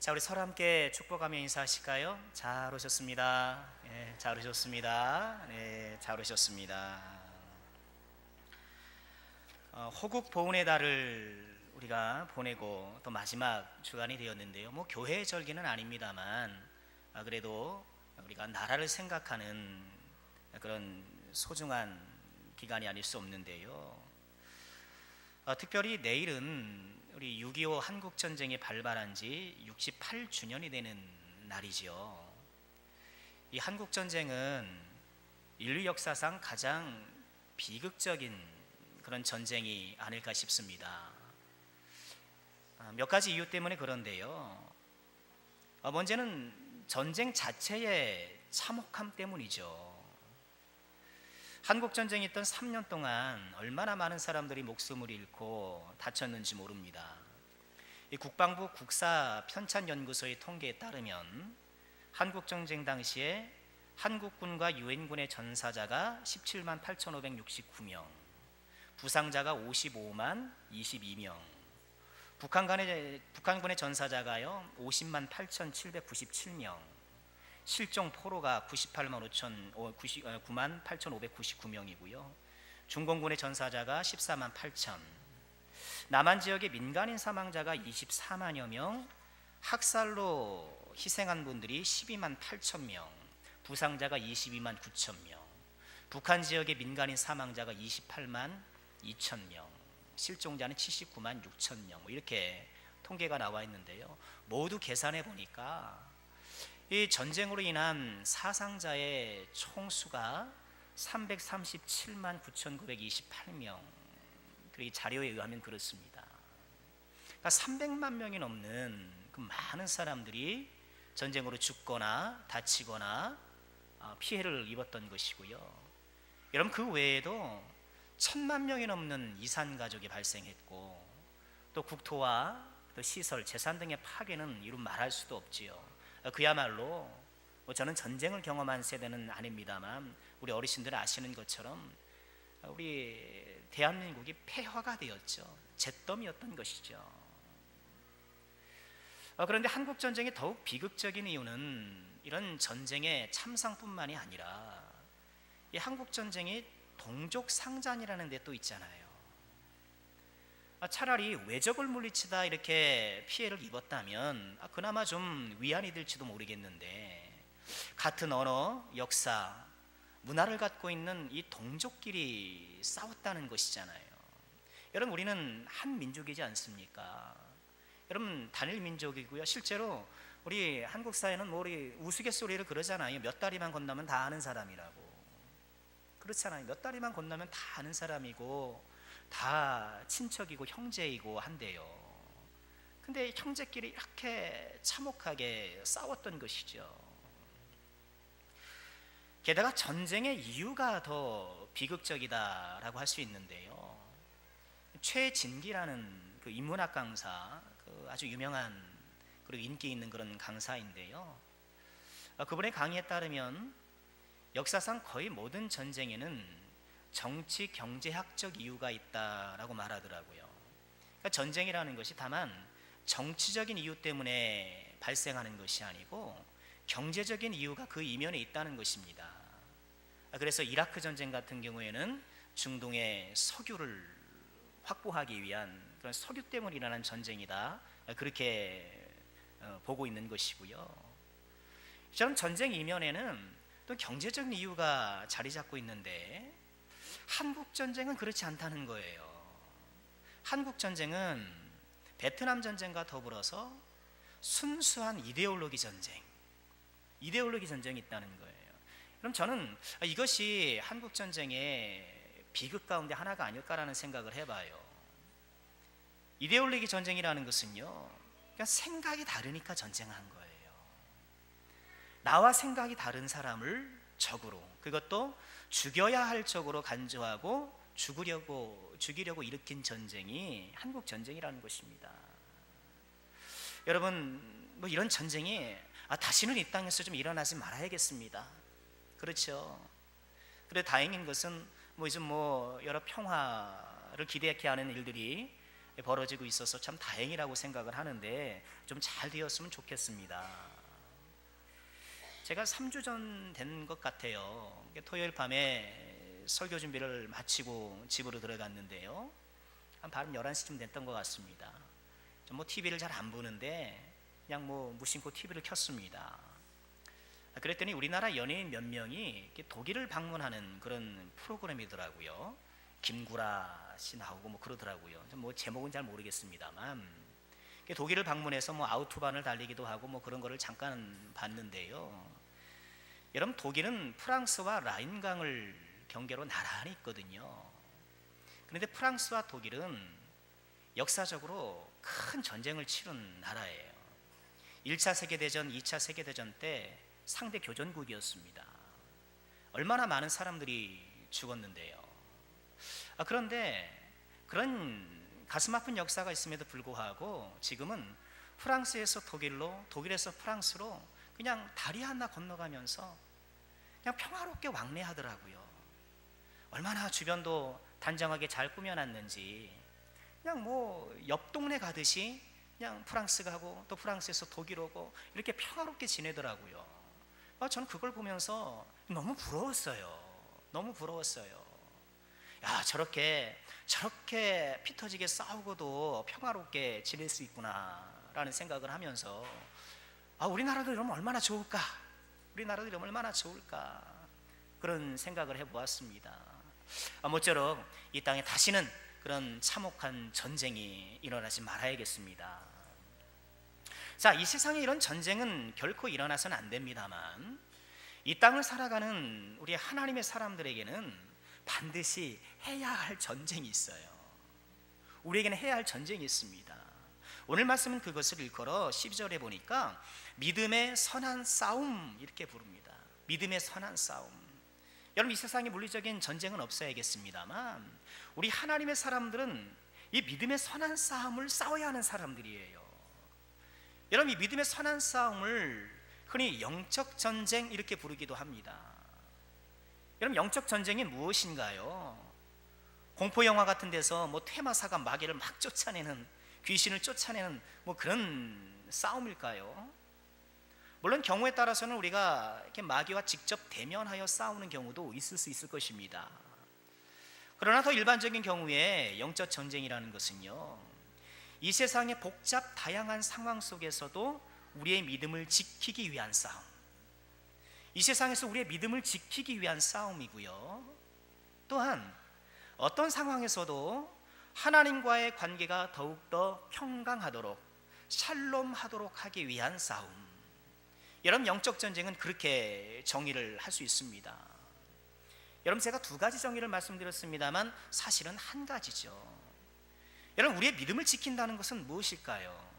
자, 우리 서로 함께 축복하며 인사하실까요? 잘 오셨습니다. 잘 오셨습니다. 잘 오셨습니다. 호국 보훈의 달을 우리가 보내고 또 마지막 주간이 되었는데요. 뭐 교회의 절기는 아닙니다만 그래도 우리가 나라를 생각하는 그런 소중한 기간이 아닐 수 없는데요. 특별히 내일은 우리 6.25 한국전쟁이 발발한 지 68주년이 되는 날이지요. 이 한국전쟁은 인류 역사상 가장 비극적인 그런 전쟁이 아닐까 싶습니다. 몇 가지 이유 때문에 그런데요. 먼저는 전쟁 자체의 참혹함 때문이죠. 한국전쟁이 있던 3년 동안 얼마나 많은 사람들이 목숨을 잃고 다쳤는지 모릅니다. 이 국방부 국사편찬연구소의 통계에 따르면 한국전쟁 당시에 한국군과 유엔군의 전사자가 17만 8,569명, 부상자가 55만 22명, 북한군의 전사자가요 50만 8,797명, 실종 포로가 9만 8,599명이고요. 중공군의 전사자가 14만 8천, 남한 지역의 민간인 사망자가 24만여 명, 학살로 희생한 분들이 12만 8천 명, 부상자가 22만 9천 명, 북한 지역의 민간인 사망자가 28만 2천 명, 실종자는 79만 6천 명, 이렇게 통계가 나와 있는데요. 모두 계산해 보니까 이 전쟁으로 인한 사상자의 총수가 337만 9,928명. 이 자료에 의하면 그렇습니다. 그러니까 300만 명이 넘는 그 많은 사람들이 전쟁으로 죽거나 다치거나 피해를 입었던 것이고요. 여러분, 그 외에도 1,000만 명이 넘는 이산 가족이 발생했고, 또 국토와 또 시설, 재산 등의 파괴는 이루 말할 수도 없지요. 그야말로 저는 전쟁을 경험한 세대는 아닙니다만 우리 어르신들 아시는 것처럼 우리 대한민국이 폐허가 되었죠. 잿더미였던 것이죠. 그런데 한국전쟁이 더욱 비극적인 이유는 이런 전쟁의 참상뿐만이 아니라 이 한국전쟁이 동족상잔이라는 데 또 있잖아요. 차라리 외적을 물리치다 이렇게 피해를 입었다면 그나마 좀 위안이 될지도 모르겠는데, 같은 언어, 역사, 문화를 갖고 있는 이 동족끼리 싸웠다는 것이잖아요. 여러분, 우리는 한 민족이지 않습니까? 여러분, 단일 민족이고요. 실제로 우리 한국 사회는 뭐 우리 우스갯소리를 그러잖아요. 몇 다리만 건너면 다 아는 사람이라고. 그렇잖아요. 몇 다리만 건너면 다 아는 사람이고 다 친척이고 형제이고 한데요. 근데 형제끼리 이렇게 참혹하게 싸웠던 것이죠. 게다가 전쟁의 이유가 더 비극적이다라고 할 수 있는데요. 최진기라는 그 인문학 강사, 그 아주 유명한 그리고 인기 있는 그런 강사인데요. 그분의 강의에 따르면 역사상 거의 모든 전쟁에는 정치 경제학적 이유가 있다라고 말하더라고요. 그러니까 전쟁이라는 것이 다만 정치적인 이유 때문에 발생하는 것이 아니고 경제적인 이유가 그 이면에 있다는 것입니다. 그래서 이라크 전쟁 같은 경우에는 중동의 석유를 확보하기 위한 그런 석유 때문에 일어난 전쟁이다, 그렇게 보고 있는 것이고요. 저는 전쟁 이면에는 또 경제적인 이유가 자리 잡고 있는데 한국전쟁은 그렇지 않다는 거예요. 한국전쟁은 베트남 전쟁과 더불어서 순수한 이데올로기 전쟁이 있다는 거예요. 그럼 저는 이것이 한국전쟁의 비극 가운데 하나가 아닐까라는 생각을 해봐요. 이데올로기 전쟁이라는 것은요, 그러니까 생각이 다르니까 전쟁한 거예요. 나와 생각이 다른 사람을 적으로, 그것도 죽여야 할 적으로 간주하고 죽이려고 일으킨 전쟁이 한국 전쟁이라는 것입니다. 여러분, 뭐 이런 전쟁이 다시는 이 땅에서 좀 일어나지 말아야겠습니다. 그렇죠. 그런데 다행인 것은 뭐 이제 여러 평화를 기대케 하는 일들이 벌어지고 있어서 참 다행이라고 생각을 하는데 좀 잘 되었으면 좋겠습니다. 제가 3주 전 된 것 같아요. 토요일 밤에 설교 준비를 마치고 집으로 들어갔는데요, 한 밤 11시쯤 됐던 것 같습니다. 뭐 TV를 잘 안 보는데 그냥 뭐 무심코 TV를 켰습니다. 그랬더니 우리나라 연예인 몇 명이 독일을 방문하는 그런 프로그램이더라고요. 김구라 씨 나오고 뭐 그러더라고요. 뭐 제목은 잘 모르겠습니다만 독일을 방문해서 뭐 아우토반을 달리기도 하고 뭐 그런 거를 잠깐 봤는데요. 여러분, 독일은 프랑스와 라인강을 경계로 나란히 있거든요. 그런데 프랑스와 독일은 역사적으로 큰 전쟁을 치른 나라예요. 1차 세계대전, 2차 세계대전 때 상대 교전국이었습니다. 얼마나 많은 사람들이 죽었는데요. 그런데 그런 가슴 아픈 역사가 있음에도 불구하고 지금은 프랑스에서 독일로, 독일에서 프랑스로 그냥 다리 하나 건너가면서 그냥 평화롭게 왕래하더라고요. 얼마나 주변도 단정하게 잘 꾸며놨는지 그냥 뭐 옆 동네 가듯이 그냥 프랑스 가고 또 프랑스에서 독일 오고 이렇게 평화롭게 지내더라고요. 저는 그걸 보면서 너무 부러웠어요. 너무 부러웠어요. 야, 저렇게 피 터지게 싸우고도 평화롭게 지낼 수 있구나라는 생각을 하면서 우리나라도 이러면 얼마나 좋을까? 우리나라도 이러면 얼마나 좋을까? 그런 생각을 해보았습니다. 모쪼록 이 땅에 다시는 그런 참혹한 전쟁이 일어나지 말아야겠습니다. 자, 이 세상에 이런 전쟁은 결코 일어나서는 안 됩니다만 이 땅을 살아가는 우리 하나님의 사람들에게는 반드시 해야 할 전쟁이 있어요. 우리에게는 해야 할 전쟁이 있습니다. 오늘 말씀은 그것을 일컬어 12절에 보니까 믿음의 선한 싸움 이렇게 부릅니다. 믿음의 선한 싸움. 여러분, 이 세상에 물리적인 전쟁은 없어야겠습니다만 우리 하나님의 사람들은 이 믿음의 선한 싸움을 싸워야 하는 사람들이에요. 여러분, 이 믿음의 선한 싸움을 흔히 영적 전쟁 이렇게 부르기도 합니다. 여러분, 영적 전쟁이 무엇인가요? 공포 영화 같은 데서 뭐 퇴마사가 마귀를 막 쫓아내는, 귀신을 쫓아내는 뭐 그런 싸움일까요? 물론 경우에 따라서는 우리가 이렇게 마귀와 직접 대면하여 싸우는 경우도 있을 수 있을 것입니다. 그러나 더 일반적인 경우에 영적 전쟁이라는 것은요, 이 세상의 복잡 다양한 상황 속에서도 우리의 믿음을 지키기 위한 싸움, 이 세상에서 우리의 믿음을 지키기 위한 싸움이고요, 또한 어떤 상황에서도 하나님과의 관계가 더욱더 평강하도록 샬롬하도록 하기 위한 싸움. 여러분, 영적 전쟁은 그렇게 정의를 할 수 있습니다. 여러분, 제가 두 가지 정의를 말씀드렸습니다만 사실은 한 가지죠. 여러분, 우리의 믿음을 지킨다는 것은 무엇일까요?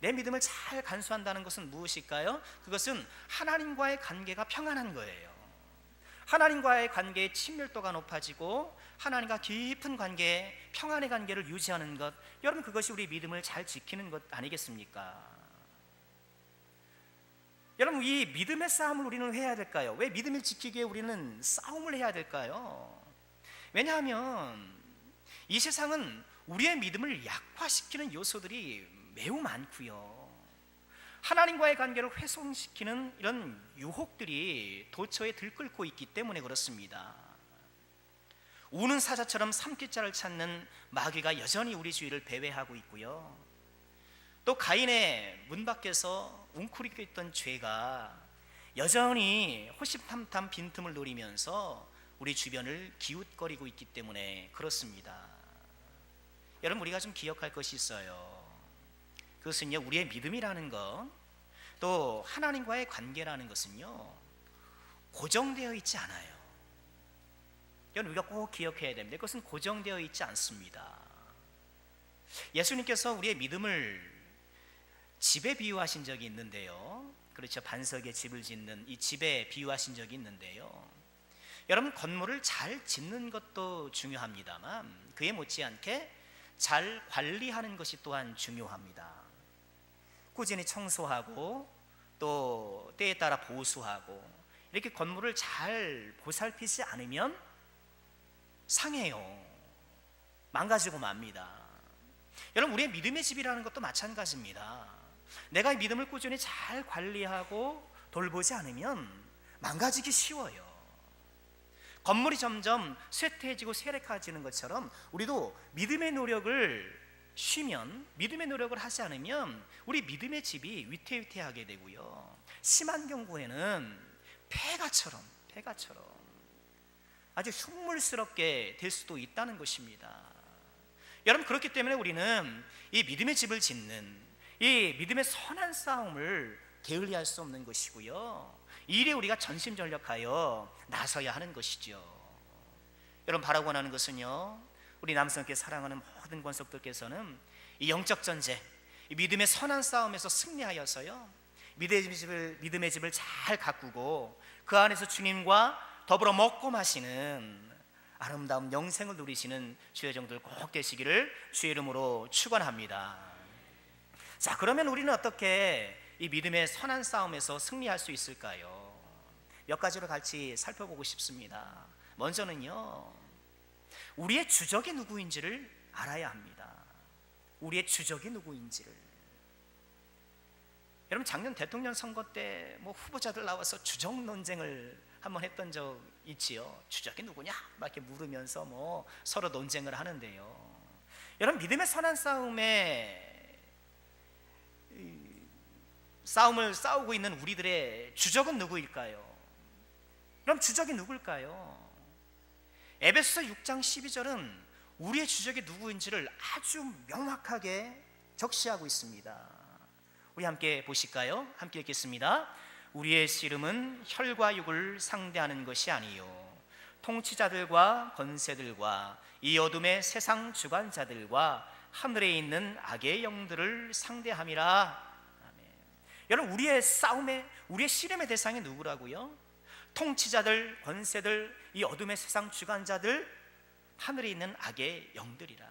내 믿음을 잘 간수한다는 것은 무엇일까요? 그것은 하나님과의 관계가 평안한 거예요. 하나님과의 관계의 친밀도가 높아지고 하나님과 깊은 관계, 평안의 관계를 유지하는 것, 여러분, 그것이 우리 믿음을 잘 지키는 것 아니겠습니까? 여러분, 이 믿음의 싸움을 우리는 왜 해야 될까요? 왜 믿음을 지키기에 우리는 싸움을 해야 될까요? 왜냐하면 이 세상은 우리의 믿음을 약화시키는 요소들이 매우 많고요, 하나님과의 관계를 훼손시키는 이런 유혹들이 도처에 들끓고 있기 때문에 그렇습니다. 우는 사자처럼 삼킬자를 찾는 마귀가 여전히 우리 주위를 배회하고 있고요, 또 가인의 문 밖에서 웅크리고 있던 죄가 여전히 호시탐탐 빈틈을 노리면서 우리 주변을 기웃거리고 있기 때문에 그렇습니다. 여러분, 우리가 좀 기억할 것이 있어요. 그것은요, 우리의 믿음이라는 것, 또 하나님과의 관계라는 것은요, 고정되어 있지 않아요. 여러분, 우리가 꼭 기억해야 됩니다. 그것은 고정되어 있지 않습니다. 예수님께서 우리의 믿음을 집에 비유하신 적이 있는데요, 그렇죠, 반석에 집을 짓는 이 집에 비유하신 적이 있는데요, 여러분, 건물을 잘 짓는 것도 중요합니다만 그에 못지않게 잘 관리하는 것이 또한 중요합니다. 꾸준히 청소하고 또 때에 따라 보수하고 이렇게 건물을 잘 보살피지 않으면 상해요. 망가지고 맙니다. 여러분, 우리의 믿음의 집이라는 것도 마찬가지입니다. 내가 이 믿음을 꾸준히 잘 관리하고 돌보지 않으면 망가지기 쉬워요. 건물이 점점 쇠퇴해지고 쇠락해지는 것처럼 우리도 믿음의 노력을 쉬면, 믿음의 노력을 하지 않으면 우리 믿음의 집이 위태위태하게 되고요, 심한 경우에는 폐가처럼 아주 흉물스럽게 될 수도 있다는 것입니다. 여러분, 그렇기 때문에 우리는 이 믿음의 집을 짓는, 이 믿음의 선한 싸움을 게을리할 수 없는 것이고요, 이 일에 우리가 전심전력하여 나서야 하는 것이죠. 여러분, 바라고 하는 것은요, 우리 남성께 사랑하는 모든 권속들께서는 이 영적 전쟁, 이 믿음의 선한 싸움에서 승리하여서요, 믿음의 집을 잘 가꾸고 그 안에서 주님과 더불어 먹고 마시는 아름다운 영생을 누리시는 주의 종들 꼭 되시기를 주의 이름으로 축원합니다. 자, 그러면 우리는 어떻게 이 믿음의 선한 싸움에서 승리할 수 있을까요? 몇 가지로 같이 살펴보고 싶습니다. 먼저는요, 우리의 주적이 누구인지를 알아야 합니다. 우리의 주적이 누구인지를. 여러분, 작년 대통령 선거 때 후보자들 나와서 주적 논쟁을 한번 했던 적 있지요. 주적이 누구냐? 막 이렇게 물으면서 서로 논쟁을 하는데요. 여러분, 믿음의 선한 싸움을 싸우고 있는 우리들의 주적은 누구일까요? 그럼 주적이 누굴까요? 에베소서 6장 12절은 우리의 주적이 누구인지를 아주 명확하게 적시하고 있습니다. 우리 함께 보실까요? 함께 읽겠습니다. 우리의 씨름은 혈과 육을 상대하는 것이 아니요 통치자들과 권세들과 이 어둠의 세상 주관자들과 하늘에 있는 악의 영들을 상대함이라. 아멘. 여러분, 우리의 씨름의 대상이 누구라고요? 통치자들, 권세들, 이 어둠의 세상 주관자들, 하늘에 있는 악의 영들이라.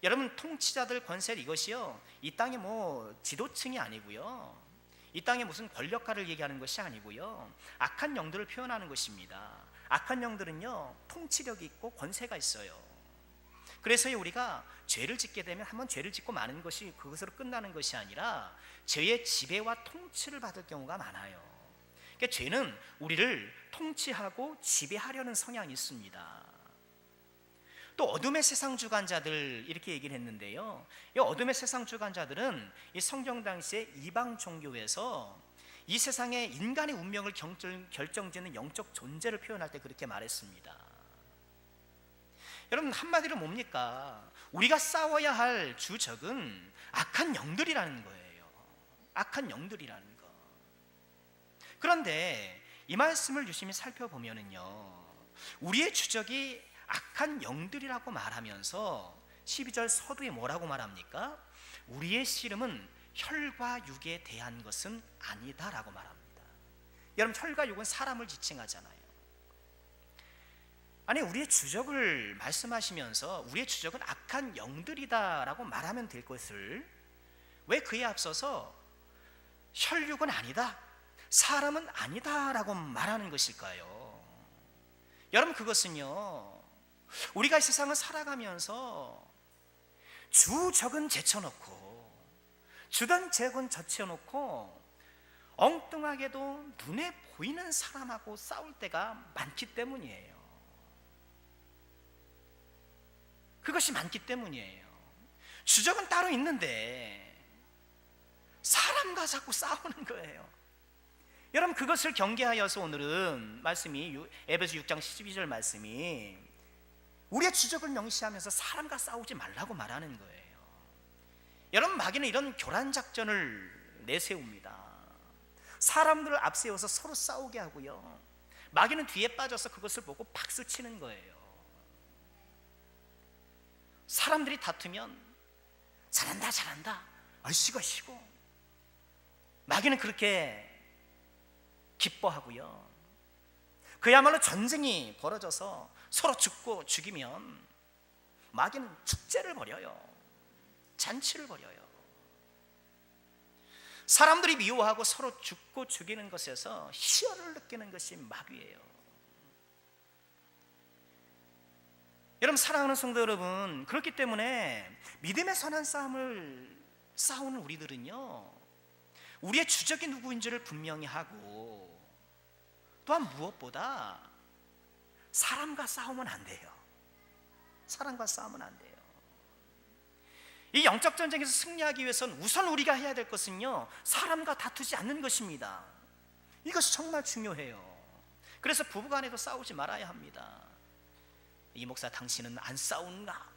여러분, 통치자들, 권세들, 이것이요, 이 땅의 지도층이 아니고요, 이 땅에 무슨 권력가를 얘기하는 것이 아니고요, 악한 영들을 표현하는 것입니다. 악한 영들은요, 통치력이 있고 권세가 있어요. 그래서 우리가 죄를 짓게 되면 한번 죄를 짓고 마는 것이 그것으로 끝나는 것이 아니라 죄의 지배와 통치를 받을 경우가 많아요. 그러니까 죄는 우리를 통치하고 지배하려는 성향이 있습니다. 또 어둠의 세상 주관자들, 이렇게 얘기를 했는데요, 이 어둠의 세상 주관자들은 이 성경 당시에 이방 종교에서 이 세상의 인간의 운명을 결정짓는 영적 존재를 표현할 때 그렇게 말했습니다. 여러분, 한마디로 뭡니까? 우리가 싸워야 할 주적은 악한 영들이라는 거예요. 악한 영들이라는 거. 그런데 이 말씀을 유심히 살펴보면은요, 우리의 주적이 악한 영들이라고 말하면서 12절 서두에 뭐라고 말합니까? 우리의 씨름은 혈과 육에 대한 것은 아니다라고 말합니다. 여러분, 혈과 육은 사람을 지칭하잖아요. 아니, 우리의 주적을 말씀하시면서 우리의 주적은 악한 영들이다라고 말하면 될 것을 왜 그에 앞서서 혈육은 아니다, 사람은 아니다라고 말하는 것일까요? 여러분, 그것은요, 우리가 이 세상을 살아가면서 주적은 제쳐놓고 주던 적은 젖혀놓고 엉뚱하게도 눈에 보이는 사람하고 싸울 때가 많기 때문이에요. 그것이 많기 때문이에요. 주적은 따로 있는데 사람과 자꾸 싸우는 거예요. 여러분, 그것을 경계하여서 오늘은 말씀이 에베소 6장 12절 말씀이 우리의 주적을 명시하면서 사람과 싸우지 말라고 말하는 거예요. 여러분, 마귀는 이런 교란 작전을 내세웁니다. 사람들을 앞세워서 서로 싸우게 하고요, 마귀는 뒤에 빠져서 그것을 보고 박수 치는 거예요. 사람들이 다투면 잘한다 얼씨구시고, 마귀는 그렇게 기뻐하고요, 그야말로 전쟁이 벌어져서 서로 죽고 죽이면 마귀는 축제를 벌여요. 잔치를 벌여요. 사람들이 미워하고 서로 죽고 죽이는 것에서 희열을 느끼는 것이 마귀예요. 여러분 사랑하는 성도 여러분, 그렇기 때문에 믿음의 선한 싸움을 싸우는 우리들은요, 우리의 주적이 누구인지를 분명히 하고, 또한 무엇보다 사람과 싸우면 안 돼요. 사람과 싸우면 안 돼요. 이 영적 전쟁에서 승리하기 위해서는 우선 우리가 해야 될 것은요, 사람과 다투지 않는 것입니다. 이것이 정말 중요해요. 그래서 부부간에도 싸우지 말아야 합니다. 이 목사 당신은 안 싸우나?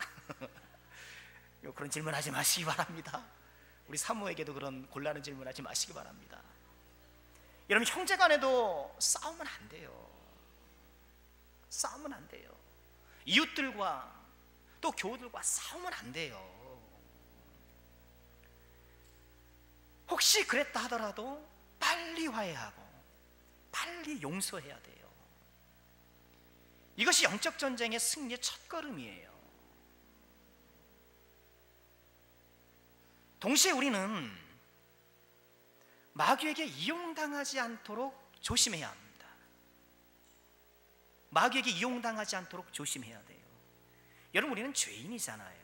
그런 질문하지 마시기 바랍니다. 우리 사모에게도 그런 곤란한 질문하지 마시기 바랍니다. 여러분 형제간에도 싸우면 안 돼요. 싸우면 안 돼요. 이웃들과 또 교우들과 싸우면 안 돼요. 혹시 그랬다 하더라도 빨리 화해하고 빨리 용서해야 돼요. 이것이 영적 전쟁의 승리의 첫걸음이에요. 동시에 우리는 마귀에게 이용당하지 않도록 조심해야 합니다. 마귀에게 이용당하지 않도록 조심해야 돼요. 여러분 우리는 죄인이잖아요.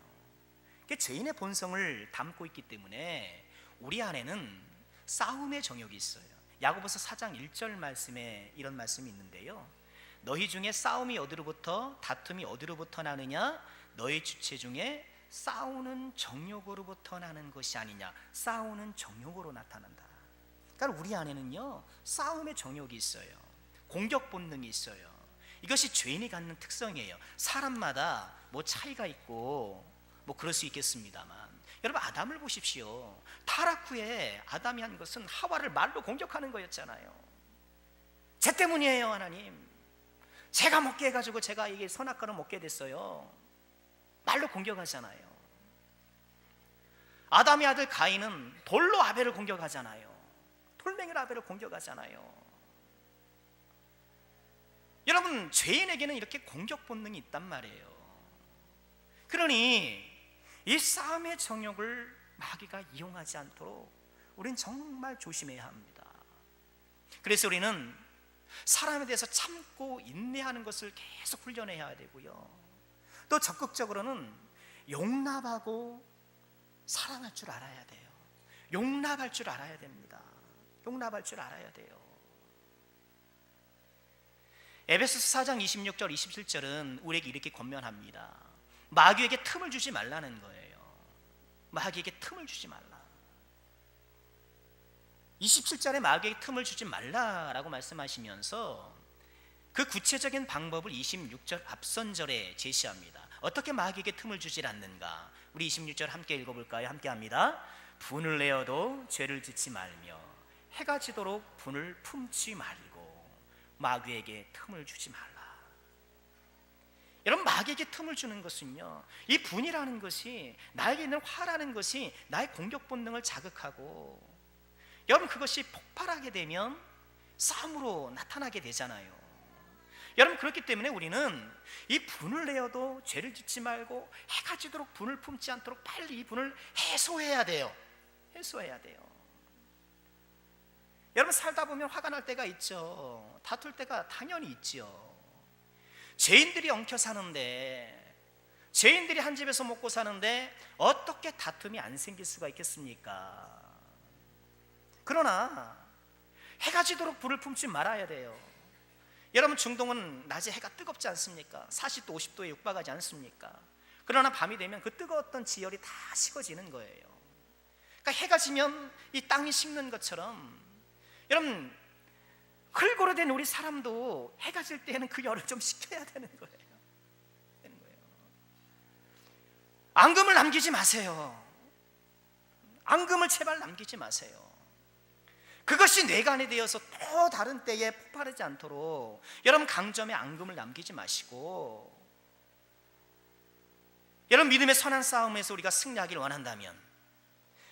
죄인의 본성을 담고 있기 때문에 우리 안에는 싸움의 정욕이 있어요. 야고보서 4장 1절 말씀에 이런 말씀이 있는데요, 너희 중에 싸움이 어디로부터 다툼이 어디로부터 나느냐? 너희 주체 중에 싸우는 정욕으로부터 나는 것이 아니냐. 싸우는 정욕으로 나타난다. 그러니까 우리 안에는요 싸움의 정욕이 있어요. 공격 본능이 있어요. 이것이 죄인이 갖는 특성이에요. 사람마다 뭐 차이가 있고 뭐 그럴 수 있겠습니다만, 여러분 아담을 보십시오. 타락 후에 아담이 한 것은 하와를 말로 공격하는 거였잖아요. 쟤 때문이에요 하나님, 제가 먹게 해가지고 제가 이게 선악과를 먹게 됐어요. 말로 공격하잖아요. 아담의 아들 가인은 돌로 아벨을 공격하잖아요. 돌멩이로 아벨을 공격하잖아요. 여러분 죄인에게는 이렇게 공격 본능이 있단 말이에요. 그러니 이 싸움의 정욕을 마귀가 이용하지 않도록 우리는 정말 조심해야 합니다. 그래서 우리는 사람에 대해서 참고 인내하는 것을 계속 훈련해야 되고요, 또 적극적으로는 용납하고 사랑할 줄 알아야 돼요. 용납할 줄 알아야 됩니다. 용납할 줄 알아야 돼요. 에베소서 4장 26절 27절은 우리에게 이렇게 권면합니다. 마귀에게 틈을 주지 말라는 거예요. 마귀에게 틈을 주지 말라. 27절에 마귀에게 틈을 주지 말라라고 말씀하시면서 그 구체적인 방법을 26절 앞선 절에 제시합니다. 어떻게 마귀에게 틈을 주질 않는가? 우리 26절 함께 읽어볼까요? 함께 합니다. 분을 내어도 죄를 짓지 말며 해가 지도록 분을 품지 말고 마귀에게 틈을 주지 말라. 여러분 마귀에게 틈을 주는 것은요, 이 분이라는 것이, 나에게 있는 화라는 것이 나의 공격 본능을 자극하고, 여러분 그것이 폭발하게 되면 싸움으로 나타나게 되잖아요. 여러분 그렇기 때문에 우리는 이 분을 내어도 죄를 짓지 말고 해가 지도록 분을 품지 않도록 빨리 이 분을 해소해야 돼요. 해소해야 돼요. 여러분 살다 보면 화가 날 때가 있죠. 다툴 때가 당연히 있죠. 죄인들이 엉켜 사는데, 죄인들이 한 집에서 먹고 사는데 어떻게 다툼이 안 생길 수가 있겠습니까? 그러나 해가 지도록 불을 품지 말아야 돼요. 여러분 중동은 낮에 해가 뜨겁지 않습니까? 40도 50도에 육박하지 않습니까? 그러나 밤이 되면 그 뜨거웠던 지열이 다 식어지는 거예요. 그러니까 해가 지면 이 땅이 식는 것처럼, 여러분 흙으로 된 우리 사람도 해가 질 때에는 그 열을 좀 식혀야 되는 거예요. 앙금을 남기지 마세요. 앙금을 제발 남기지 마세요. 그것이 뇌관이 되어서 또 다른 때에 폭발하지 않도록 여러분 강점에 앙금을 남기지 마시고, 여러분 믿음의 선한 싸움에서 우리가 승리하기를 원한다면,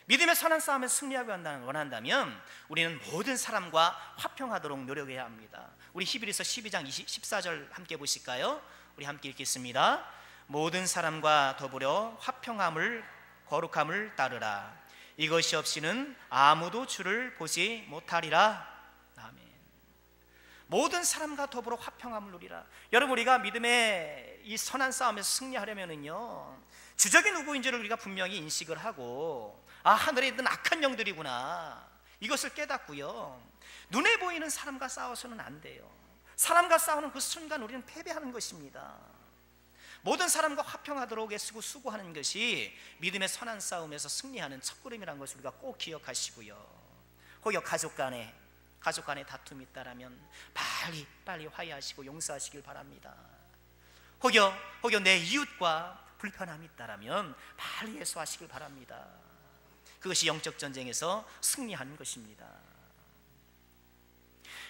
믿음의 선한 싸움에서 승리하기 원한다면 우리는 모든 사람과 화평하도록 노력해야 합니다. 우리 히브리서 12장 14절 함께 보실까요? 우리 함께 읽겠습니다. 모든 사람과 더불어 화평함을 거룩함을 따르라. 이것이 없이는 아무도 주를 보지 못하리라. 아멘. 모든 사람과 더불어 화평함을 누리라. 여러분, 우리가 믿음의 이 선한 싸움에서 승리하려면은요, 주적인 누구인지를 우리가 분명히 인식을 하고, 하늘에 있는 악한 영들이구나, 이것을 깨닫고요, 눈에 보이는 사람과 싸워서는 안 돼요. 사람과 싸우는 그 순간 우리는 패배하는 것입니다. 모든 사람과 화평하도록 애쓰고 수고하는 것이 믿음의 선한 싸움에서 승리하는 첫걸음이라는 것을 우리가 꼭 기억하시고요, 혹여 가족 간에 다툼이 있다라면 빨리 화해하시고 용서하시길 바랍니다. 혹여 내 이웃과 불편함이 있다라면 빨리 해소하시길 바랍니다. 그것이 영적 전쟁에서 승리하는 것입니다.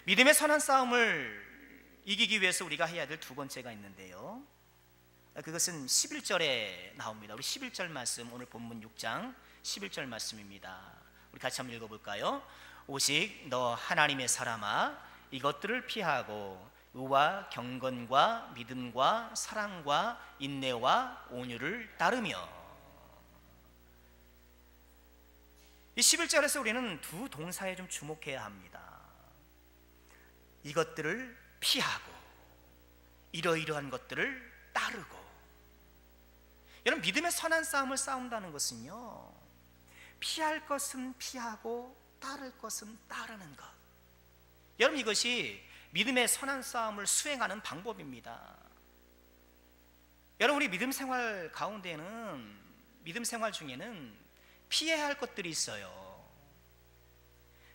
믿음의 선한 싸움을 이기기 위해서 우리가 해야 될 두 번째가 있는데요, 그것은 11절에 나옵니다. 우리 11절 말씀, 오늘 본문 6장 11절 말씀입니다. 우리 같이 한번 읽어볼까요? 오직 너 하나님의 사람아, 이것들을 피하고 의와 경건과 믿음과 사랑과 인내와 온유를 따르며. 이 11절에서 우리는 두 동사에 좀 주목해야 합니다. 이것들을 피하고 이러이러한 것들을 따르고. 여러분, 믿음의 선한 싸움을 싸운다는 것은요, 피할 것은 피하고 따를 것은 따르는 것. 여러분, 이것이 믿음의 선한 싸움을 수행하는 방법입니다. 여러분, 우리 믿음 생활 가운데는, 믿음 생활 중에는 피해야 할 것들이 있어요.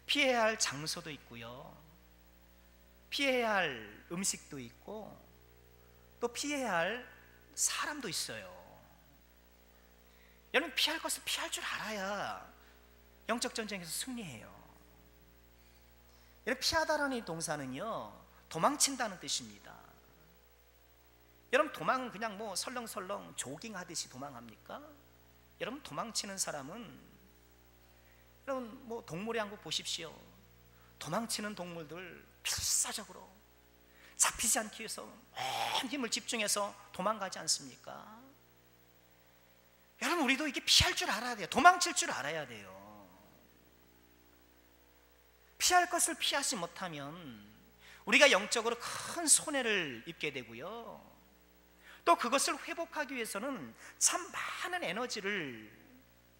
피해야 할 장소도 있고요, 피해야 할 음식도 있고, 또 피해야 할 사람도 있어요. 여러분, 피할 것을 피할 줄 알아야 영적 전쟁에서 승리해요. 여러분, 피하다라는 이 동사는요, 도망친다는 뜻입니다. 여러분, 도망은 그냥 뭐 설렁설렁 조깅하듯이 도망합니까? 여러분, 도망치는 사람은, 여러분 뭐 동물의 왕국 보십시오. 도망치는 동물들 필사적으로 잡히지 않기 위해서 온 힘을 집중해서 도망가지 않습니까? 여러분, 우리도 이게 피할 줄 알아야 돼요. 도망칠 줄 알아야 돼요. 피할 것을 피하지 못하면 우리가 영적으로 큰 손해를 입게 되고요, 또 그것을 회복하기 위해서는 참 많은 에너지를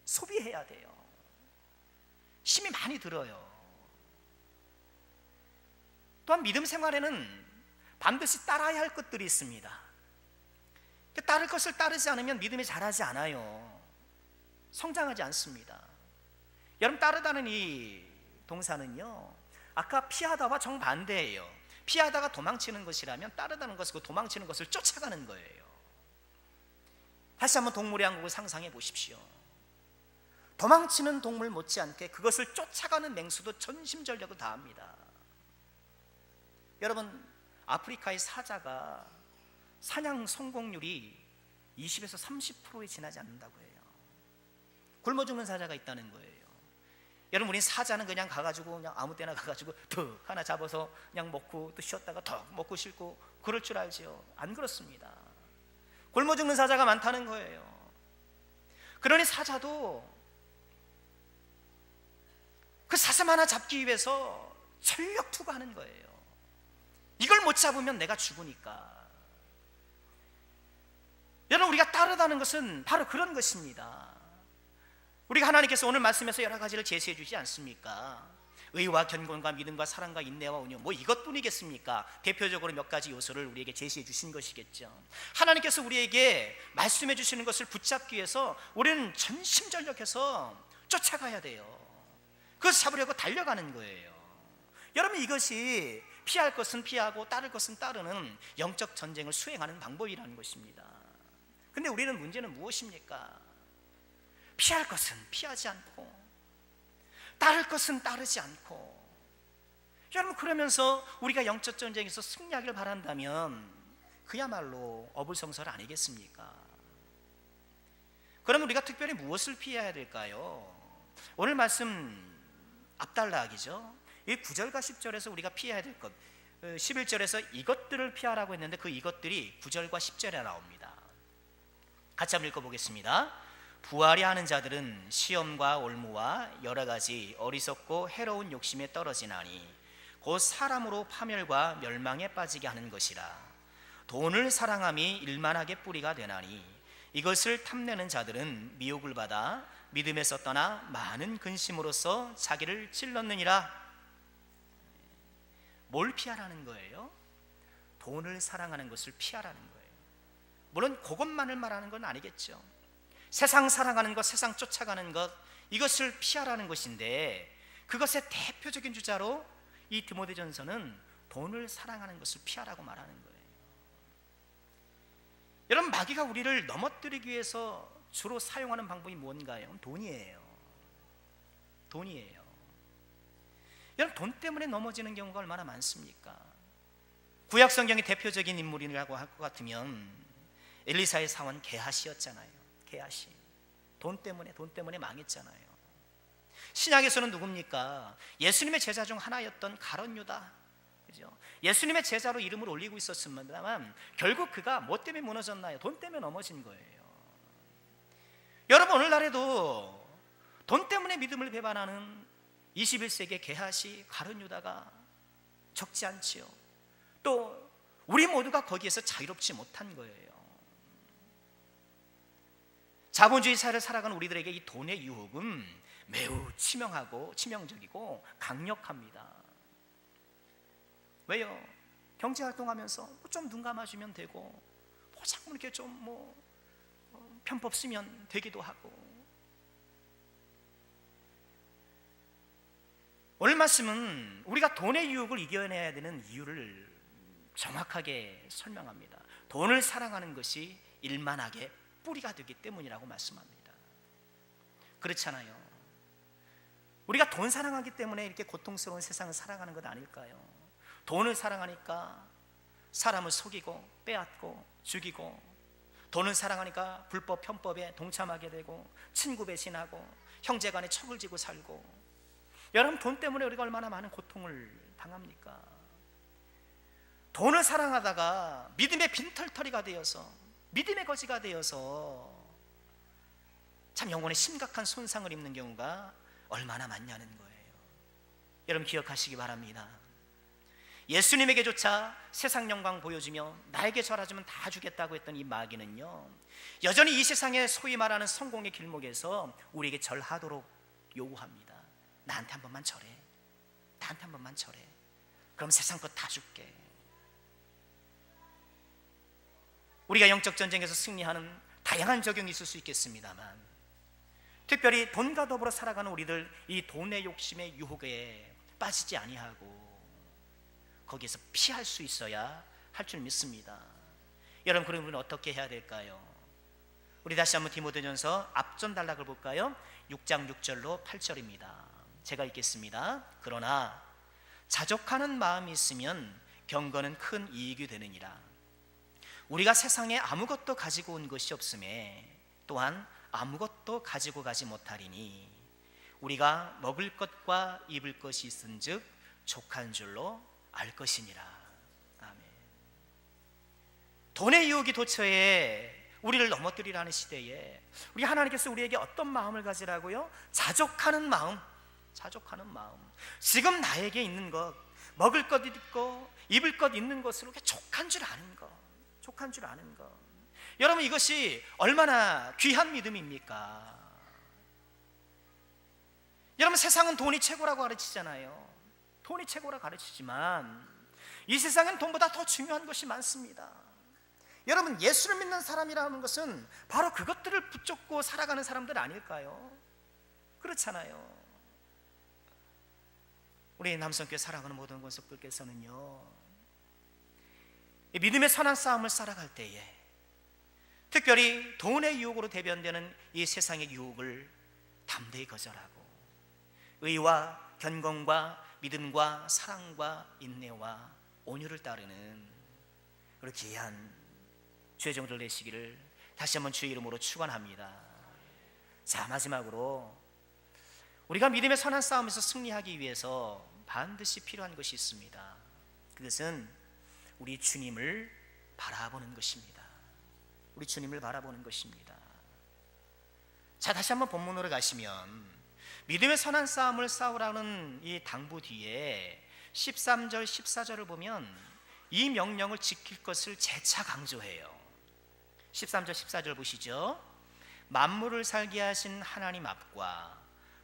소비해야 돼요. 힘이 많이 들어요. 또한 믿음 생활에는 반드시 따라야 할 것들이 있습니다. 따를 것을 따르지 않으면 믿음이 자라지 않아요. 성장하지 않습니다. 여러분, 따르다는 이 동사는요, 아까 피하다와 정반대예요. 피하다가 도망치는 것이라면 따르다는 것은 그 도망치는 것을 쫓아가는 거예요. 다시 한번 동물의 왕국을 상상해 보십시오. 도망치는 동물 못지않게 그것을 쫓아가는 맹수도 전심전력을 다합니다. 여러분, 아프리카의 사자가 사냥 성공률이 20에서 30%에 지나지 않는다고 해요. 굶어 죽는 사자가 있다는 거예요. 여러분, 우린 사자는 그냥 가가지고 그냥 아무 때나 가가지고 툭 하나 잡아서 그냥 먹고 또 쉬었다가 더 먹고 싣고 그럴 줄 알지요. 안 그렇습니다. 굶어 죽는 사자가 많다는 거예요. 그러니 사자도 그 사슴 하나 잡기 위해서 전력 투구하는 거예요. 이걸 못 잡으면 내가 죽으니까. 여러분, 우리가 따르다는 것은 바로 그런 것입니다. 우리가 하나님께서 오늘 말씀에서 여러 가지를 제시해 주지 않습니까? 의와 견곤과 믿음과 사랑과 인내와 온유, 뭐 이것뿐이겠습니까? 대표적으로 몇 가지 요소를 우리에게 제시해 주신 것이겠죠. 하나님께서 우리에게 말씀해 주시는 것을 붙잡기 위해서 우리는 전심전력해서 쫓아가야 돼요. 그것을 잡으려고 달려가는 거예요. 여러분, 이것이 피할 것은 피하고 따를 것은 따르는 영적 전쟁을 수행하는 방법이라는 것입니다. 근데 우리는 문제는 무엇입니까? 피할 것은 피하지 않고 따를 것은 따르지 않고. 여러분, 그러면서 우리가 영적 전쟁에서 승리하기를 바란다면 그야말로 어불성설 아니겠습니까? 그럼 우리가 특별히 무엇을 피해야 될까요? 오늘 말씀 앞달락이죠. 이 9절과 10절에서 우리가 피해야 될 것, 11절에서 이것들을 피하라고 했는데 그 이것들이 9절과 10절에 나옵니다. 같이 한번 읽어보겠습니다. 부하려 하는 자들은 시험과 올무와 여러 가지 어리석고 해로운 욕심에 떨어지나니 곧 사람으로 파멸과 멸망에 빠지게 하는 것이라. 돈을 사랑함이 일만하게 뿌리가 되나니 이것을 탐내는 자들은 미혹을 받아 믿음에서 떠나 많은 근심으로써 자기를 찔렀느니라. 뭘 피하라는 거예요? 돈을 사랑하는 것을 피하라는 거예요. 물론 그것만을 말하는 건 아니겠죠. 세상 사랑하는 것, 세상 쫓아가는 것, 이것을 피하라는 것인데, 그것의 대표적인 주자로 이 디모데전서는 돈을 사랑하는 것을 피하라고 말하는 거예요. 여러분, 마귀가 우리를 넘어뜨리기 위해서 주로 사용하는 방법이 뭔가요? 돈이에요. 돈이에요. 여러분, 돈 때문에 넘어지는 경우가 얼마나 많습니까? 구약 성경의 대표적인 인물이라고 할 것 같으면 엘리사의 사원 게하시였잖아요. 게하시. 돈 때문에 망했잖아요. 신약에서는 누굽니까? 예수님의 제자 중 하나였던 가룟 유다. 그죠? 예수님의 제자로 이름을 올리고 있었습니다만 결국 그가 뭐 때문에 무너졌나요? 돈 때문에 넘어진 거예요. 여러분, 오늘날에도 돈 때문에 믿음을 배반하는 21세기의 게하시, 가룟 유다가 적지 않지요. 또 우리 모두가 거기에서 자유롭지 못한 거예요. 자본주의 사회를 살아가는 우리들에게 이 돈의 유혹은 매우 치명적이고 강력합니다. 왜요? 경제활동하면서 좀 눈 감아주면 되고, 자꾸 이렇게 좀 편법 쓰면 되기도 하고. 오늘 말씀은 우리가 돈의 유혹을 이겨내야 되는 이유를 정확하게 설명합니다. 돈을 사랑하는 것이 일만하게 뿌리가 되기 때문이라고 말씀합니다. 그렇잖아요. 우리가 돈 사랑하기 때문에 이렇게 고통스러운 세상을 살아가는 것 아닐까요? 돈을 사랑하니까 사람을 속이고 빼앗고 죽이고, 돈을 사랑하니까 불법 편법에 동참하게 되고, 친구 배신하고, 형제간에 척을 지고 살고. 여러분, 돈 때문에 우리가 얼마나 많은 고통을 당합니까? 돈을 사랑하다가 믿음의 빈털터리가 되어서, 믿음의 거지가 되어서 참 영혼에 심각한 손상을 입는 경우가 얼마나 많냐는 거예요. 여러분, 기억하시기 바랍니다. 예수님에게조차 세상 영광 보여주며 나에게 절하주면 다 주겠다고 했던 이 마귀는요, 여전히 이 세상의 소위 말하는 성공의 길목에서 우리에게 절하도록 요구합니다. 나한테 한 번만 절해. 나한테 한 번만 절해. 그럼 세상 것 다 줄게. 우리가 영적 전쟁에서 승리하는 다양한 적용이 있을 수 있겠습니다만, 특별히 돈과 더불어 살아가는 우리들, 이 돈의 욕심의 유혹에 빠지지 아니하고 거기에서 피할 수 있어야 할 줄 믿습니다. 여러분, 그럼 우리는 어떻게 해야 될까요? 우리 다시 한번 디모데전서 앞전 단락을 볼까요? 6장 6절로 8절입니다. 제가 읽겠습니다. 그러나 자족하는 마음이 있으면 경건은 큰 이익이 되느니라. 우리가 세상에 아무것도 가지고 온 것이 없음에 또한 아무것도 가지고 가지 못하리니 우리가 먹을 것과 입을 것이 있은즉 족한 줄로 알 것이니라. 아멘. 돈의 유혹이 도처에 우리를 넘어뜨리라는 시대에 우리 하나님께서 우리에게 어떤 마음을 가지라고요? 자족하는 마음. 자족하는 마음. 지금 나에게 있는 것, 먹을 것 있고 입을 것 있는 것으로 족한 줄 아는 것, 족한 줄 아는 것. 여러분, 이것이 얼마나 귀한 믿음입니까? 여러분, 세상은 돈이 최고라고 가르치잖아요. 돈이 최고라고 가르치지만 이 세상엔 돈보다 더 중요한 것이 많습니다. 여러분, 예수를 믿는 사람이라는 것은 바로 그것들을 붙잡고 살아가는 사람들 아닐까요? 그렇잖아요. 우리 남성교회 사랑하는 모든 권속들께서는요, 믿음의 선한 싸움을 살아갈 때에 특별히 돈의 유혹으로 대변되는 이 세상의 유혹을 담대히 거절하고 의와 견건과 믿음과 사랑과 인내와 온유를 따르는 그런 귀한 주의 종들 되시기를 다시 한번 주의 이름으로 축원합니다. 자, 마지막으로 우리가 믿음의 선한 싸움에서 승리하기 위해서 반드시 필요한 것이 있습니다. 그것은 우리 주님을 바라보는 것입니다. 우리 주님을 바라보는 것입니다. 자, 다시 한번 본문으로 가시면 믿음의 선한 싸움을 싸우라는 이 당부 뒤에 13절 14절을 보면 이 명령을 지킬 것을 재차 강조해요. 13절 14절 보시죠. 만물을 살게 하신 하나님 앞과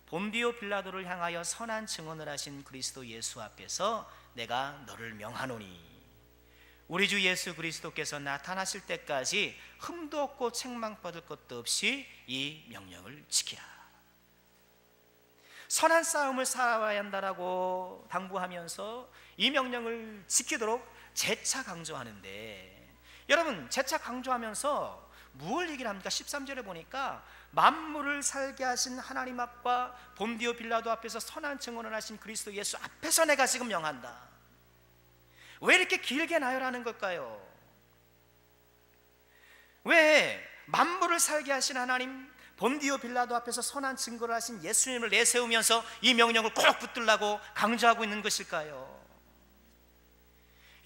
본디오 빌라도를 향하여 선한 증언을 하신 그리스도 예수 앞에서 내가 너를 명하노니 우리 주 예수 그리스도께서 나타나실 때까지 흠도 없고 책망받을 것도 없이 이 명령을 지키라. 선한 싸움을 살아야 한다라고 당부하면서 이 명령을 지키도록 재차 강조하는데, 여러분 재차 강조하면서 무엇을 얘기를 합니까? 13절에 보니까 만물을 살게 하신 하나님 앞과 본디오 빌라도 앞에서 선한 증언을 하신 그리스도 예수 앞에서 내가 지금 명한다. 왜 이렇게 길게 나열하는 걸까요? 왜 만물을 살게 하신 하나님, 본디오 빌라도 앞에서 선한 증거를 하신 예수님을 내세우면서 이 명령을 꼭 붙들라고 강조하고 있는 것일까요?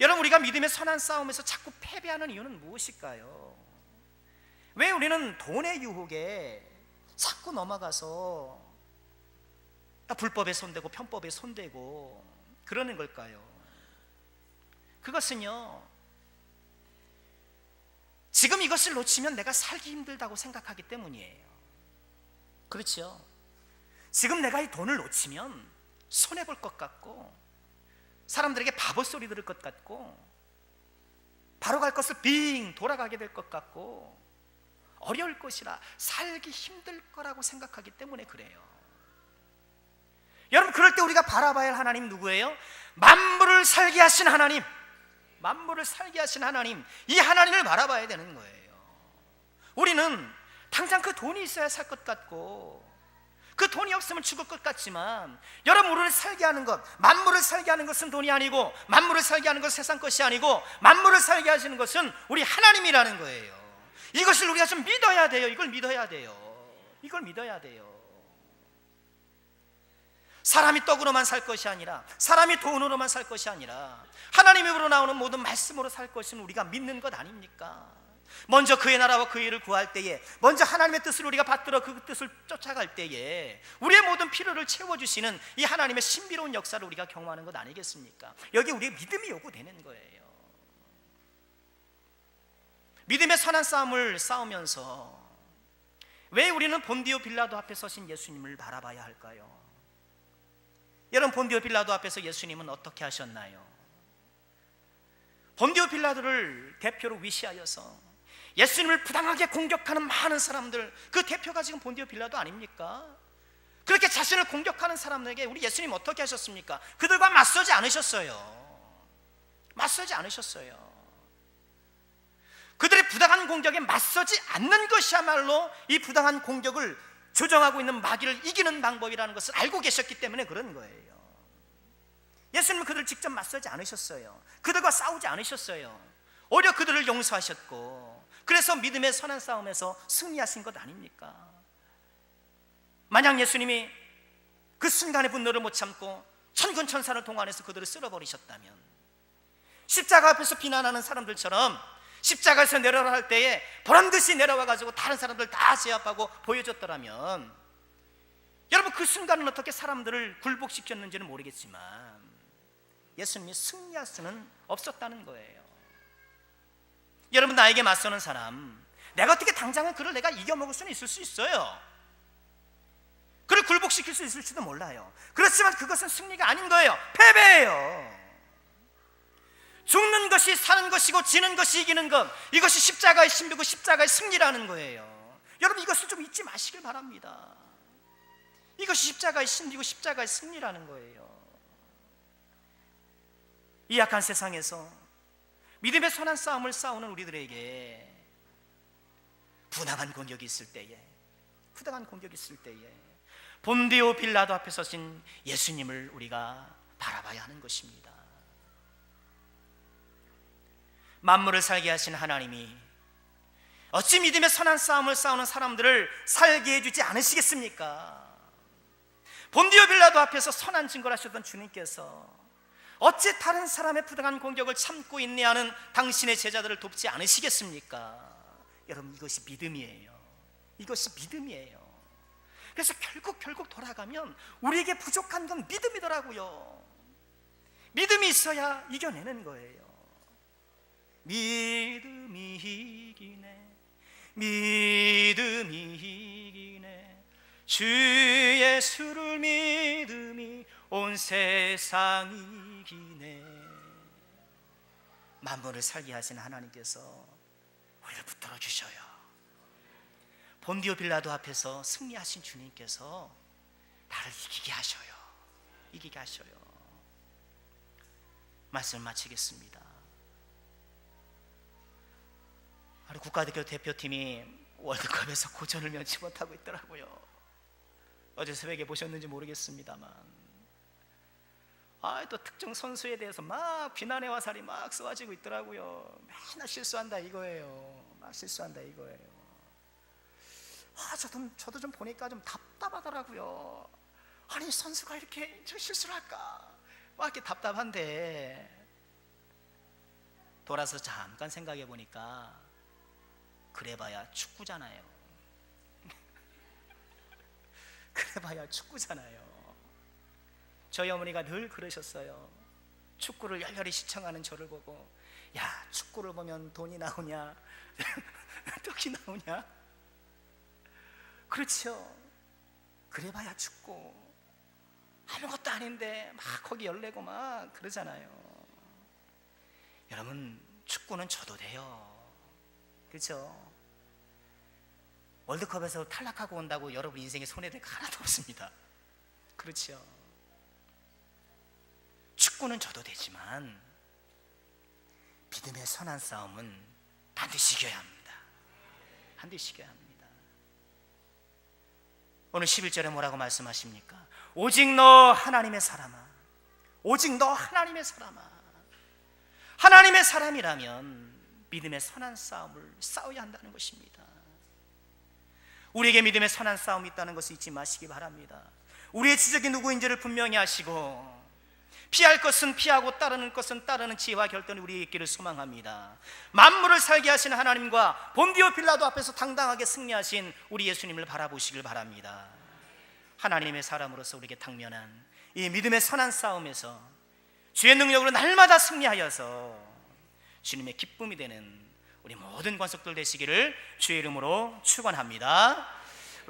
여러분, 우리가 믿음의 선한 싸움에서 자꾸 패배하는 이유는 무엇일까요? 왜 우리는 돈의 유혹에 자꾸 넘어가서 불법에 손대고 편법에 손대고 그러는 걸까요? 그것은요, 지금 이것을 놓치면 내가 살기 힘들다고 생각하기 때문이에요. 그렇죠? 지금 내가 이 돈을 놓치면 손해볼 것 같고 사람들에게 바보 소리 들을 것 같고 바로 갈 것을 빙 돌아가게 될 것 같고 어려울 것이라 살기 힘들 거라고 생각하기 때문에 그래요. 여러분, 그럴 때 우리가 바라봐야 할 하나님 누구예요? 만물을 살게 하신 하나님, 만물을 살게 하신 하나님, 이 하나님을 바라봐야 되는 거예요. 우리는 당장 그 돈이 있어야 살 것 같고 그 돈이 없으면 죽을 것 같지만, 여러분, 우리를 살게 하는 것, 만물을 살게 하는 것은 돈이 아니고 만물을 살게 하는 것은 세상 것이 아니고 만물을 살게 하시는 것은 우리 하나님이라는 거예요. 이것을 우리가 좀 믿어야 돼요. 이걸 믿어야 돼요. 이걸 믿어야 돼요. 사람이 떡으로만 살 것이 아니라, 사람이 돈으로만 살 것이 아니라 하나님의 입으로 나오는 모든 말씀으로 살 것은 우리가 믿는 것 아닙니까? 먼저 그의 나라와 그의 일을 구할 때에, 먼저 하나님의 뜻을 우리가 받들어 그 뜻을 쫓아갈 때에 우리의 모든 필요를 채워주시는 이 하나님의 신비로운 역사를 우리가 경험하는 것 아니겠습니까? 여기 우리의 믿음이 요구되는 거예요. 믿음의 선한 싸움을 싸우면서 왜 우리는 본디오 빌라도 앞에 서신 예수님을 바라봐야 할까요? 여러분, 본디오 빌라도 앞에서 예수님은 어떻게 하셨나요? 본디오 빌라도를 대표로 위시하여서 예수님을 부당하게 공격하는 많은 사람들, 그 대표가 지금 본디오 빌라도 아닙니까? 그렇게 자신을 공격하는 사람에게 우리 예수님 어떻게 하셨습니까? 그들과 맞서지 않으셨어요. 맞서지 않으셨어요. 그들의 부당한 공격에 맞서지 않는 것이야말로 이 부당한 공격을 조정하고 있는 마귀를 이기는 방법이라는 것을 알고 계셨기 때문에 그런 거예요. 예수님은 그들을 직접 맞서지 않으셨어요. 그들과 싸우지 않으셨어요. 오히려 그들을 용서하셨고, 그래서 믿음의 선한 싸움에서 승리하신 것 아닙니까? 만약 예수님이 그 순간의 분노를 못 참고 천군 천사를 동원해서 그들을 쓸어버리셨다면, 십자가 앞에서 비난하는 사람들처럼 십자가에서 내려라 할 때에 보란듯이 내려와가지고 다른 사람들 다 제압하고 보여줬더라면, 여러분, 그 순간은 어떻게 사람들을 굴복시켰는지는 모르겠지만 예수님이 승리할 수는 없었다는 거예요. 여러분, 나에게 맞서는 사람, 내가 어떻게 당장은 그를 내가 이겨먹을 수는 있을 수 있어요. 그를 굴복시킬 수 있을지도 몰라요. 그렇지만 그것은 승리가 아닌 거예요. 패배예요. 죽는 것이 사는 것이고 지는 것이 이기는 것, 이것이 십자가의 신비고 십자가의 승리라는 거예요. 여러분, 이것을 좀 잊지 마시길 바랍니다. 이것이 십자가의 신비고 십자가의 승리라는 거예요. 이 약한 세상에서 믿음의 선한 싸움을 싸우는 우리들에게 부당한 공격이 있을 때에, 부당한 공격이 있을 때에 본디오 빌라도 앞에 서신 예수님을 우리가 바라봐야 하는 것입니다. 만물을 살게 하신 하나님이 어찌 믿음의 선한 싸움을 싸우는 사람들을 살게 해주지 않으시겠습니까? 본디오 빌라도 앞에서 선한 증거를 하셨던 주님께서 어찌 다른 사람의 부당한 공격을 참고 인내하는 당신의 제자들을 돕지 않으시겠습니까? 여러분, 이것이 믿음이에요. 이것이 믿음이에요. 그래서 결국 돌아가면 우리에게 부족한 건 믿음이더라고요. 믿음이 있어야 이겨내는 거예요. 믿음이 이기네, 믿음이 이기네, 주 예수를 믿음이 온 세상 이기네. 만물을 살게 하신 하나님께서 우리를 붙들어 주셔요. 본디오 빌라도 앞에서 승리하신 주님께서 나를 이기게 하셔요. 이기게 하셔요. 말씀을 마치겠습니다. 우리 국가대표 대표팀이 월드컵에서 고전을 면치 못하고 있더라고요. 어제 새벽에 보셨는지 모르겠습니다만, 또 특정 선수에 대해서 막 비난의 화살이 막 쏘아지고 있더라고요. 맨날 실수한다 이거예요. 막 실수한다 이거예요. 저도 좀 보니까 좀 답답하더라고요. 아니, 선수가 이렇게 저 실수를 할까? 막 이렇게 답답한데, 돌아서 잠깐 생각해 보니까 그래봐야 축구잖아요. 그래봐야 축구잖아요. 저희 어머니가 늘 그러셨어요. 축구를 열렬히 시청하는 저를 보고, 야, 축구를 보면 돈이 나오냐? 떡이 나오냐? 그렇죠. 그래봐야 축구. 아무것도 아닌데 막 거기 열내고 막 그러잖아요. 여러분, 축구는 져도 돼요. 그렇죠? 월드컵에서 탈락하고 온다고 여러분 인생에 손해될 거 하나도 없습니다. 그렇죠? 축구는 져도 되지만 믿음의 선한 싸움은 반드시 이겨야 합니다. 반드시 이겨야 합니다. 오늘 11절에 뭐라고 말씀하십니까? 오직 너 하나님의 사람아, 오직 너 하나님의 사람아. 하나님의 사람이라면 믿음의 선한 싸움을 싸워야 한다는 것입니다. 우리에게 믿음의 선한 싸움이 있다는 것을 잊지 마시기 바랍니다. 우리의 지적이 누구인지를 분명히 하시고, 피할 것은 피하고 따르는 것은 따르는 지혜와 결단이 우리에게 있기를 소망합니다. 만물을 살게 하신 하나님과 본디오 빌라도 앞에서 당당하게 승리하신 우리 예수님을 바라보시길 바랍니다. 하나님의 사람으로서 우리에게 당면한 이 믿음의 선한 싸움에서 주의 능력으로 날마다 승리하여서 주님의 기쁨이 되는 우리 모든 권속들 되시기를 주의 이름으로 축원합니다.